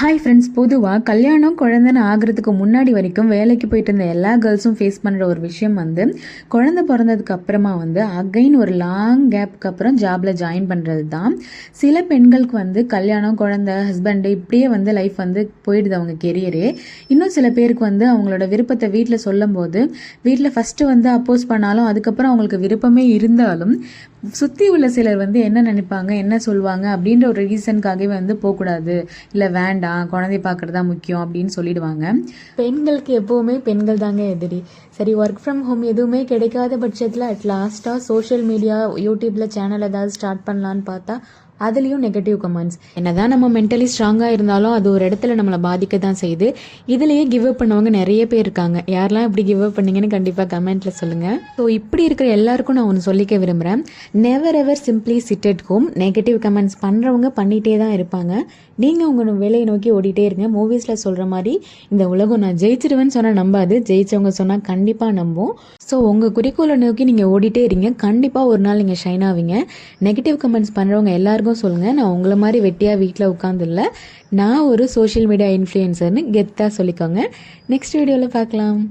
Hi friends, பொதுவாக கல்யாணம் குழந்தைன்னு ஆகிறதுக்கு முன்னாடி வரைக்கும் வேலைக்கு போயிட்டு இருந்த எல்லா கேர்ள்ஸும் ஃபேஸ் பண்ணுற ஒரு விஷயம் குழந்தை பிறந்ததுக்கு அப்புறமா அகைன் ஒரு லாங் கேப்புக்கு அப்புறம் ஜாபில் ஜாயின் பண்ணுறது தான். சில பெண்களுக்கு கல்யாணம், குழந்தை, ஹஸ்பண்டு இப்படியே லைஃப் போயிடுது அவங்க கெரியரே. இன்னும் சில பேருக்கு அவங்களோட விருப்பத்தை வீட்டில் சொல்லும் போது வீட்டில் ஃபஸ்ட்டு அப்போஸ் பண்ணாலும் அதுக்கப்புறம் அவங்களுக்கு விருப்பமே இருந்தாலும் சுற்றி உள்ள சிலர் என்ன நினைப்பாங்க, என்ன சொல்லுவாங்க அப்படின்ற ஒரு ரீசனுக்காகவே போகக்கூடாது, இல்லை வேண்டாம், குழந்தை பார்க்குறது தான் முக்கியம் அப்படின்னு சொல்லிடுவாங்க. பெண்களுக்கு எப்போவுமே பெண்கள் தாங்க எதிரி. சரி, ஒர்க் ஃப்ரம் ஹோம் எதுவுமே கிடைக்காத பட்சத்தில் அட் லாஸ்ட்டாக சோஷியல் மீடியா, யூடியூப்பில் சேனல் ஏதாவது ஸ்டார்ட் பண்ணலான்னு பார்த்தா அதுலேயும் நெகட்டிவ் கமெண்ட்ஸ். என்னதான் நம்ம மென்டலி ஸ்ட்ராங்காக இருந்தாலும் அது ஒரு இடத்துல நம்மளை பாதிக்க தான் செய்யுது. இதுலேயே கிவ் அப் பண்ணவங்க நிறைய பேர் இருக்காங்க. யாரெல்லாம் இப்படி கிவ் அப் பண்ணீங்கன்னு கண்டிப்பாக கமெண்ட்டில் சொல்லுங்கள். ஸோ இப்படி இருக்கிற எல்லாருக்கும் நான் ஒன்று சொல்லிக்க விரும்புகிறேன். Never ever simply chit at home. Negative comments பண்ணுறவங்க பண்ணிகிட்டே தான் இருப்பாங்க. நீங்கள் உங்கள் வேலையை நோக்கி ஓடிட்டே இருங்க. மூவிஸில் சொல்கிற மாதிரி இந்த உலகம் நான் ஜெயிச்சிடுவேன்னு சொன்னால் நம்பாது, ஜெயிச்சவங்க சொன்னால் கண்டிப்பாக நம்பும். ஸோ உங்கள் குறிக்கோளை நோக்கி நீங்கள் ஓடிட்டே இருங்க. கண்டிப்பாக ஒரு நாள் நீங்கள் ஷைன் ஆவீங்க. நெகட்டிவ் கமெண்ட்ஸ் பண்ணுறவங்க எல்லாருக்கும் சொல்லுங்கள், நான் உங்களை மாதிரி வெட்டியாக வீட்டில் உட்காந்துல்ல, நான் ஒரு சோஷியல் மீடியா இன்ஃப்ளூயன்சர்னு கெத்தாக சொல்லிக்கோங்க. நெக்ஸ்ட் வீடியோவில் பார்க்கலாம்.